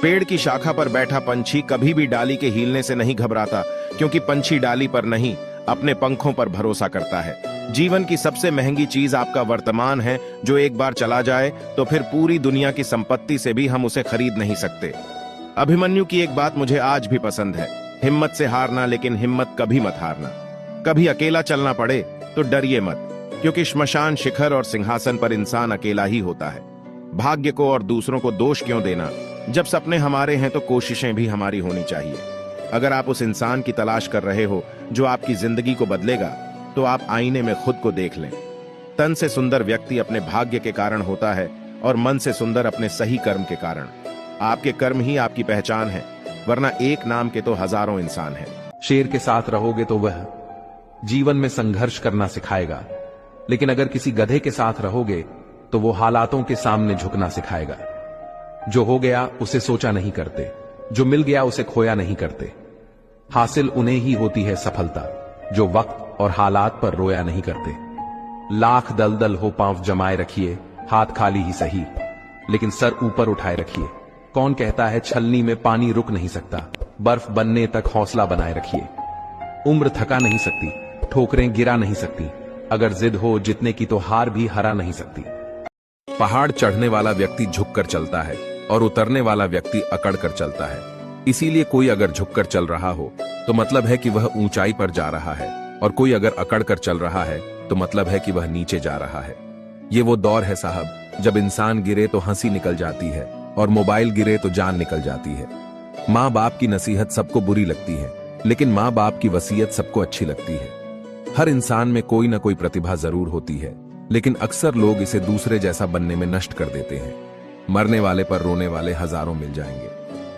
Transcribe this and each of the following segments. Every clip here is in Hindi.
पेड़ की शाखा पर बैठा पंछी कभी भी डाली के हिलने से नहीं घबराता, क्योंकि पंछी डाली पर नहीं, अपने पंखों पर भरोसा करता है। जीवन की सबसे महंगी चीज आपका वर्तमान है, जो एक बार चला जाए तो फिर पूरी दुनिया की संपत्ति से भी हम उसे खरीद नहीं सकते। अभिमन्यु की एक बात मुझे आज भी पसंद है, हिम्मत से हारना, लेकिन हिम्मत कभी मत हारना। कभी अकेला चलना पड़े तो डरिए मत, क्योंकि श्मशान शिखर और सिंहासन पर इंसान अकेला ही होता है। भाग्य को और दूसरों को दोष क्यों देना? जब सपने हमारे हैं तो कोशिशें भी हमारी होनी चाहिए। अगर आप उस इंसान की तलाश कर रहे हो जो आपकी जिंदगी को बदलेगा, तो आप आईने में खुद को देख लें। तन से सुंदर व्यक्ति अपने भाग्य के कारण होता है और मन से सुंदर अपने सही कर्म के कारण। आपके कर्म ही आपकी पहचान है, वरना एक नाम के तो हजारों इंसान हैं। शेर के साथ रहोगे तो वह जीवन में संघर्ष करना सिखाएगा, लेकिन अगर किसी गधे के साथ रहोगे तो वो हालातों के सामने झुकना सिखाएगा। जो हो गया उसे सोचा नहीं करते, जो मिल गया उसे खोया नहीं करते। हासिल उन्हें ही होती है सफलता, जो वक्त और हालात पर रोया नहीं करते। लाख दलदल हो पांव जमाए रखिए, हाथ खाली ही सही, लेकिन सर ऊपर उठाए रखिए। कौन कहता है छलनी में पानी रुक नहीं सकता? बर्फ बनने तक हौसला बनाए रखिए। उम्र थका नहीं सकती, ठोकरें गिरा नहीं सकती। अगर जिद हो जितने की तो हार भी हरा नहीं सकती। पहाड़ चढ़ने वाला व्यक्ति झुककर चलता है और उतरने वाला व्यक्ति अकड़ कर चलता है। इसीलिए कोई अगर झुककर चल रहा हो तो मतलब है कि वह ऊंचाई पर जा रहा है, और कोई अगर अकड़ कर चल रहा है तो मतलब है कि वह नीचे जा रहा है। ये वो दौर है साहब, जब इंसान गिरे तो हंसी निकल जाती है और मोबाइल गिरे तो जान निकल जाती है। माँ बाप की नसीहत सबको बुरी लगती है, लेकिन माँ बाप की वसीयत सबको अच्छी लगती है। हर इंसान में कोई ना कोई प्रतिभा जरूर होती है, लेकिन अक्सर लोग इसे दूसरे जैसा बनने में नष्ट कर देते हैं। मरने वाले पर रोने वाले हजारों मिल जाएंगे,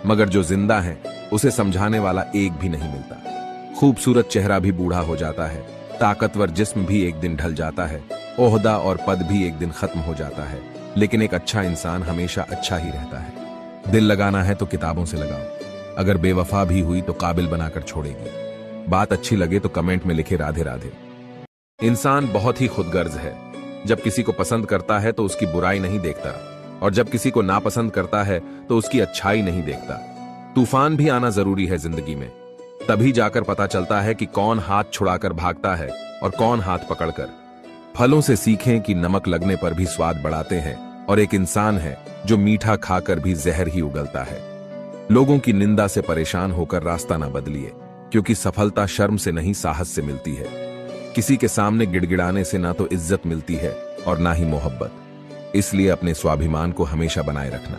मगर जो जिंदा है उसे समझाने वाला एक भी नहीं मिलता। खूबसूरत चेहरा भी बूढ़ा हो जाता है, ताकतवर जिस्म भी एक दिन ढल जाता है, ओहदा और पद भी एक दिन खत्म हो जाता है, लेकिन एक अच्छा इंसान हमेशा अच्छा ही रहता है। दिल लगाना है तो किताबों से लगाओ, अगर बेवफा भी हुई तो काबिल बनाकर छोड़ेगी। बात अच्छी लगे तो कमेंट में लिखे राधे राधे। इंसान बहुत ही खुदगर्ज है। जब किसी को पसंद करता है तो उसकी बुराई नहीं देखता, और जब किसी को नापसंद करता है तो उसकी अच्छाई नहीं देखता। तूफान भी आना जरूरी है जिंदगी में, तभी जाकर पता चलता है कि कौन हाथ छुड़ाकर भागता है और कौन हाथ पकड़कर। फलों से सीखें कि नमक लगने पर भी स्वाद बढ़ाते हैं, और एक इंसान है जो मीठा खाकर भी जहर ही उगलता है। लोगों की निंदा से परेशान होकर रास्ता ना बदलिए, क्योंकि सफलता शर्म से नहीं साहस से मिलती है। किसी के सामने गिड़गिड़ाने से ना तो इज्जत मिलती है और ना ही मोहब्बत। इसलिए अपने स्वाभिमान को हमेशा बनाए रखना।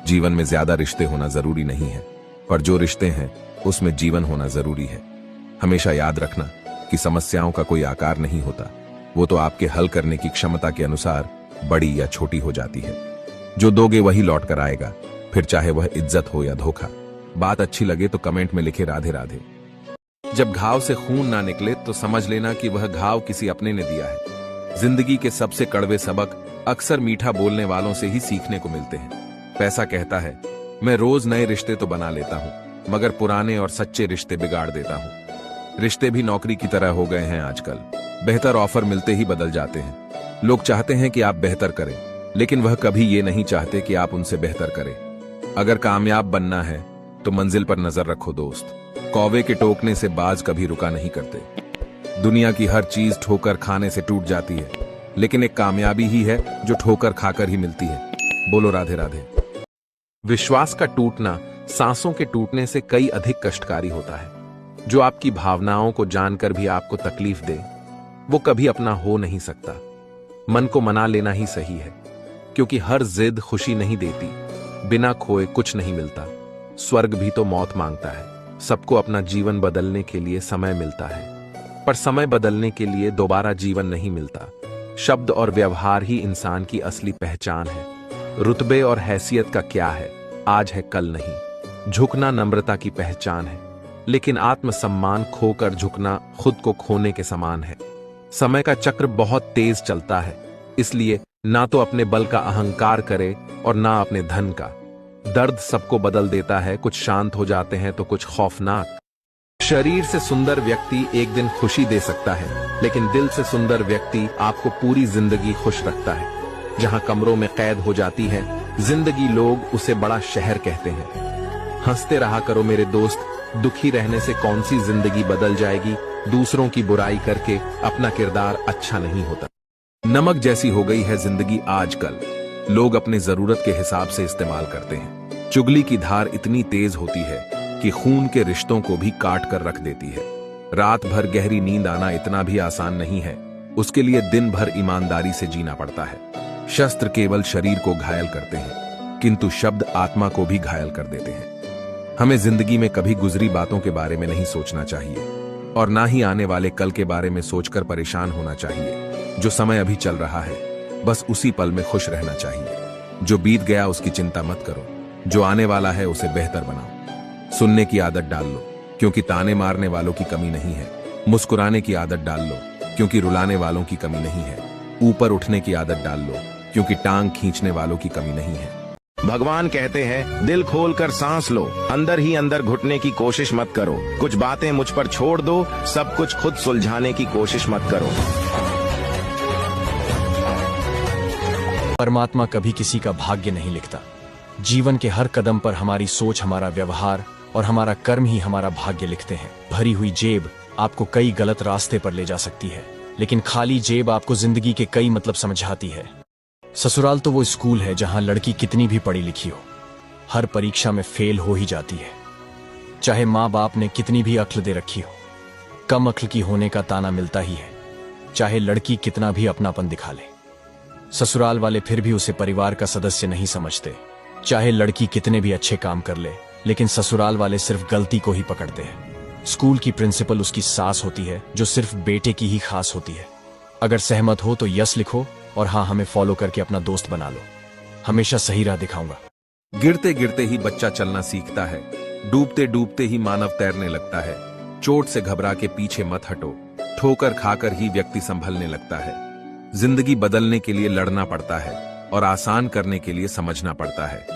जीवन में ज्यादा रिश्ते होना जरूरी नहीं है, पर जो रिश्ते हैं उसमें जीवन होना जरूरी है। हमेशा याद रखना कि समस्याओं का कोई आकार नहीं होता, वो तो आपके हल करने की क्षमता के अनुसार बड़ी या छोटी हो जाती है। जो दोगे वही लौट कर आएगा, फिर चाहे वह इज्जत हो या धोखा। बात अच्छी लगे तो कमेंट में लिखे राधे राधे। जब घाव से खून ना निकले तो समझ लेना कि वह घाव किसी अपने ने दिया है। जिंदगी के सबसे कड़वे सबक अक्सर मीठा बोलने वालों से ही सीखने को मिलते हैं। पैसा कहता है, मैं रोज नए रिश्ते तो बना लेता हूं, मगर पुराने और सच्चे रिश्ते बिगाड़ देता हूं। रिश्ते भी नौकरी की तरह हो गए हैं आजकल, बेहतर ऑफर मिलते ही बदल जाते हैं। लोग चाहते हैं कि आप बेहतर करें, लेकिन वह कभी ये नहीं चाहते कि आप उनसे बेहतर करें। अगर कामयाब बनना है तो मंजिल पर नजर रखो दोस्त। कौवे के टोकने से बाज कभी रुका नहीं करते। दुनिया की हर चीज ठोकर खाने से टूट जाती है, लेकिन एक कामयाबी ही है जो ठोकर खाकर ही मिलती है। बोलो राधे राधे। विश्वास का टूटना सांसों के टूटने से कई अधिक कष्टकारी होता है। जो आपकी भावनाओं को जानकर भी आपको तकलीफ दे, वो कभी अपना हो नहीं सकता। मन को मना लेना ही सही है, क्योंकि हर जिद खुशी नहीं देती। बिना खोए कुछ नहीं मिलता। स्वर्ग भी तो मौत मांगता है। सबको अपना जीवन बदलने के लिए समय मिलता है, पर समय बदलने के लिए दोबारा जीवन नहीं मिलता। शब्द और व्यवहार ही इंसान की असली पहचान है। रुतबे और हैसियत का क्या है, आज है कल नहीं। झुकना नम्रता की पहचान है, लेकिन आत्मसम्मान खोकर झुकना खुद को खोने के समान है। समय का चक्र बहुत तेज चलता है, इसलिए ना तो अपने बल का अहंकार करे और ना अपने धन का। दर्द सबको बदल देता है, कुछ शांत हो जाते हैं तो कुछ खौफनाक। शरीर से सुंदर व्यक्ति एक दिन खुशी दे सकता है, लेकिन दिल से सुंदर व्यक्ति आपको पूरी जिंदगी खुश रखता है। जहां कमरों में कैद हो जाती है, जिंदगी लोग उसे बड़ा शहर कहते हैं। हंसते रहा करो मेरे दोस्त, दुखी रहने से कौन सी जिंदगी बदल जाएगी। दूसरों की बुराई करके अपना किरदार अच्छा नहीं होता। नमक जैसी हो गई है जिंदगी आजकल, लोग अपने जरूरत के हिसाब से इस्तेमाल करते हैं। चुगली की धार इतनी तेज होती है कि खून के रिश्तों को भी काट कर रख देती है। रात भर गहरी नींद आना इतना भी आसान नहीं है, उसके लिए दिन भर ईमानदारी से जीना पड़ता है। शस्त्र केवल शरीर को घायल करते हैं, किंतु शब्द आत्मा को भी घायल कर देते हैं। हमें जिंदगी में कभी गुजरी बातों के बारे में नहीं सोचना चाहिए और ना ही आने वाले कल के बारे में सोचकर परेशान होना चाहिए। जो समय अभी चल रहा है बस उसी पल में खुश रहना चाहिए। जो बीत गया उसकी चिंता मत करो, जो आने वाला है उसे बेहतर बनाओ। सुनने की आदत डाल लो, क्योंकि ताने मारने वालों की कमी नहीं है। मुस्कुराने की आदत डाल लो, क्योंकि रुलाने वालों की कमी नहीं है। ऊपर उठने की आदत डाल लो, क्योंकि टांग खींचने वालों की कमी नहीं है। भगवान कहते हैं दिल खोलकर सांस लो, अंदर ही अंदर घुटने की कोशिश मत करो। कुछ बातें मुझ पर छोड़ दो, सब कुछ खुद सुलझाने की कोशिश मत करो। परमात्मा कभी किसी का भाग्य नहीं लिखता। जीवन के हर कदम पर हमारी सोच, हमारा व्यवहार और हमारा कर्म ही हमारा भाग्य लिखते हैं। भरी हुई जेब आपको कई गलत रास्ते पर ले जा सकती है, लेकिन खाली जेब आपको जिंदगी के कई मतलब समझाती है। ससुराल तो वो स्कूल है जहां लड़की कितनी भी पढ़ी लिखी हो, हर परीक्षा में फेल हो ही जाती है। चाहे माँ बाप ने कितनी भी अक्ल दे रखी हो, कम अक्ल की होने का ताना मिलता ही है। चाहे लड़की कितना भी अपनापन दिखा ले, ससुराल वाले फिर भी उसे परिवार का सदस्य नहीं समझते। चाहे लड़की कितने भी अच्छे काम कर ले, लेकिन ससुराल वाले सिर्फ गलती को ही पकड़ते हैं। स्कूल की प्रिंसिपल उसकी सास होती है, जो सिर्फ बेटे की ही खास होती है। अगर सहमत हो तो यस लिखो और हाँ, हमें फॉलो करके अपना दोस्त बना लो। हमेशा सही राह दिखाऊंगा। गिरते गिरते ही बच्चा चलना सीखता है, डूबते डूबते ही मानव तैरने लगता है। चोट से घबरा के पीछे मत हटो, ठोकर खाकर ही व्यक्ति संभलने लगता है। जिंदगी बदलने के लिए लड़ना पड़ता है और आसान करने के लिए समझना पड़ता है।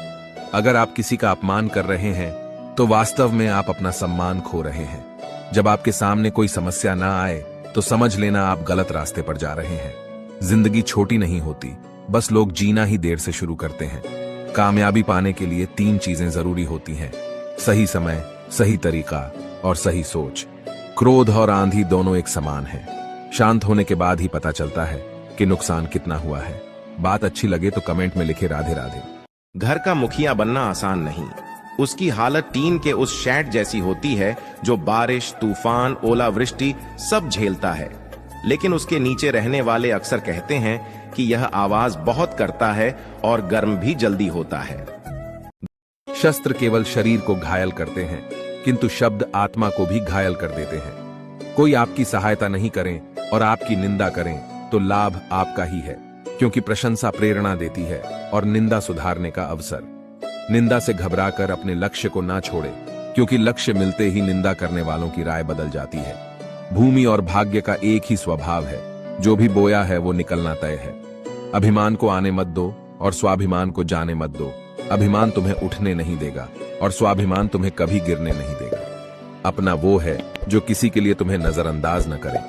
अगर आप किसी का अपमान कर रहे हैं तो वास्तव में आप अपना सम्मान खो रहे हैं। जब आपके सामने कोई समस्या ना आए तो समझ लेना आप गलत रास्ते पर जा रहे हैं। जिंदगी छोटी नहीं होती, बस लोग जीना ही देर से शुरू करते हैं। कामयाबी पाने के लिए 3 चीजें जरूरी होती हैं: सही समय, सही तरीका और सही सोच। क्रोध और आंधी दोनों एक समान हैं। शांत होने के बाद ही पता चलता है कि नुकसान कितना हुआ है। बात अच्छी लगे तो कमेंट में लिखे राधे राधे। घर का मुखिया बनना आसान नहीं। उसकी हालत टीन के उस शेड जैसी होती है जो बारिश, तूफान, ओलावृष्टि सब झेलता है। लेकिन उसके नीचे रहने वाले अक्सर कहते हैं कि यह आवाज बहुत करता है और गर्म भी जल्दी होता है। शस्त्र केवल शरीर को घायल करते हैं, किंतु शब्द आत्मा को भी घायल कर देते हैं। कोई आपकी सहायता नहीं करें और आपकी निंदा करें तो लाभ आपका ही है, क्योंकि प्रशंसा प्रेरणा देती है और निंदा सुधारने का अवसर। निंदा से घबराकर अपने लक्ष्य को ना छोड़े, क्योंकि लक्ष्य मिलते ही निंदा करने वालों की राय बदल जाती है। भूमि और भाग्य का एक ही स्वभाव है, जो भी बोया है वो निकलना तय है। अभिमान को आने मत दो और स्वाभिमान को जाने मत दो। अभिमान तुम्हें उठने नहीं देगा और स्वाभिमान तुम्हें कभी गिरने नहीं देगा। अपना वो है जो किसी के लिए तुम्हें नजरअंदाज न करे।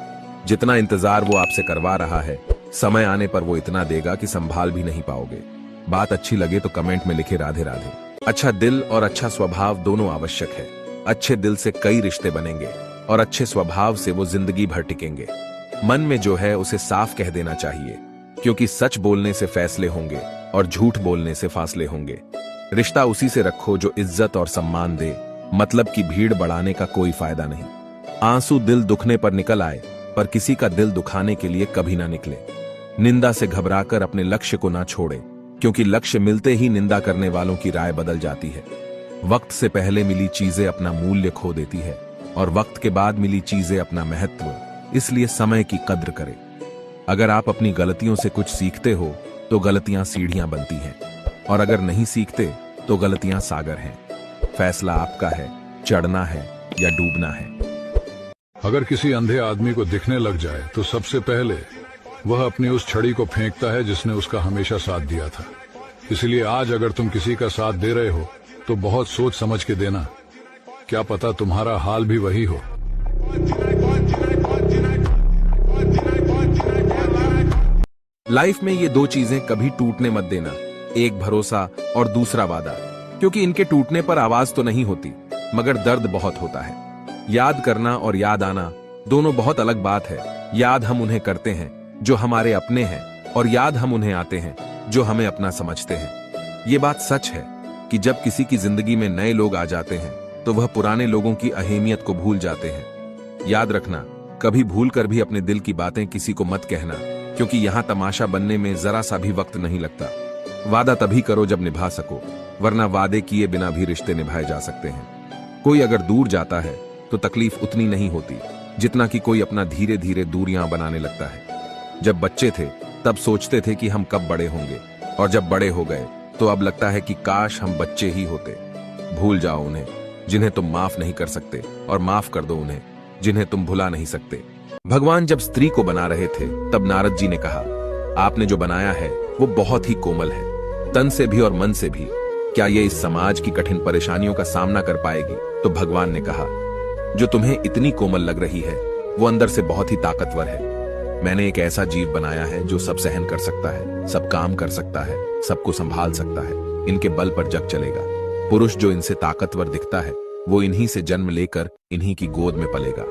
जितना इंतजार वो आपसे करवा रहा है, समय आने पर वो इतना देगा कि संभाल भी नहीं पाओगे। बात अच्छी लगे तो कमेंट में लिखे राधे राधे। अच्छा दिल और अच्छा स्वभाव दोनों आवश्यक है। अच्छे दिल से कई रिश्ते बनेंगे और अच्छे स्वभाव से वो जिंदगी भर टिकेंगे। मन में जो है उसे साफ कह देना चाहिए, क्योंकि सच बोलने से फैसले होंगे और झूठ बोलने से फासले होंगे। रिश्ता उसी से रखो जो इज्जत और सम्मान दे, मतलब की भीड़ बढ़ाने का कोई फायदा नहीं। आंसू दिल दुखने पर निकल आए, पर किसी का दिल दुखाने के लिए कभी ना निकले। निंदा से घबराकर अपने लक्ष्य को ना छोड़े, क्योंकि लक्ष्य मिलते ही निंदा करने वालों की राय बदल जाती है। वक्त से पहले मिली चीजें अपना मूल्य खो देती है और वक्त के बाद मिली चीजें अपना महत्व। इसलिए समय की कद्र करें। अगर आप अपनी गलतियों से कुछ सीखते हो तो गलतियां सीढ़ियां बनती हैं, और अगर नहीं सीखते तो गलतियां सागर हैं। फैसला आपका है, चढ़ना है या डूबना है। अगर किसी अंधे आदमी को दिखने लग जाए तो सबसे पहले वह अपनी उस छड़ी को फेंकता है जिसने उसका हमेशा साथ दिया था। इसलिए आज अगर तुम किसी का साथ दे रहे हो तो बहुत सोच समझ के देना, क्या पता तुम्हारा हाल भी वही हो। लाइफ में ये 2 चीजें कभी टूटने मत देना, एक भरोसा और दूसरा वादा, क्योंकि इनके टूटने पर आवाज तो नहीं होती मगर दर्द बहुत होता है। याद करना और याद आना दोनों बहुत अलग बात है। याद हम उन्हें करते हैं जो हमारे अपने हैं, और याद हम उन्हें आते हैं जो हमें अपना समझते हैं। ये बात सच है कि जब किसी की जिंदगी में नए लोग आ जाते हैं तो वह पुराने लोगों की अहमियत को भूल जाते हैं। याद रखना, कभी भूल कर भी अपने दिल की बातें किसी को मत कहना, क्योंकि यहां तमाशा बनने में जरा सा भी वक्त नहीं लगता। वादा तभी करो जब निभा सको, वरना वादे किए बिना भी रिश्ते निभाए जा सकते हैं। कोई अगर दूर जाता है तो तकलीफ उतनी नहीं होती जितना कि कोई अपना धीरे धीरे दूरियां बनाने लगता है। जब बच्चे थे तब सोचते थे कि हम कब बड़े होंगे, और जब बड़े हो गए तो अब लगता है कि काश हम बच्चे ही होते। भूल जाओ उन्हें जिन्हें तुम माफ नहीं कर सकते, और माफ कर दो उन्हें जिन्हें तुम भुला नहीं सकते। भगवान जब स्त्री को बना रहे थे तब नारद जी ने कहा, आपने जो बनाया है वो बहुत ही कोमल है, तन से भी और मन से भी। क्या ये इस समाज की कठिन परेशानियों का सामना कर पाएगी? तो भगवान ने कहा, जो तुम्हें इतनी कोमल लग रही है वो अंदर से बहुत ही ताकतवर है। मैंने एक ऐसा जीव बनाया है जो सब सहन कर सकता है, सब काम कर सकता है, सबको संभाल सकता है। इनके बल पर जग चलेगा। पुरुष जो इनसे ताकतवर दिखता है वो इन्हीं से जन्म लेकर इन्हीं की गोद में पलेगा।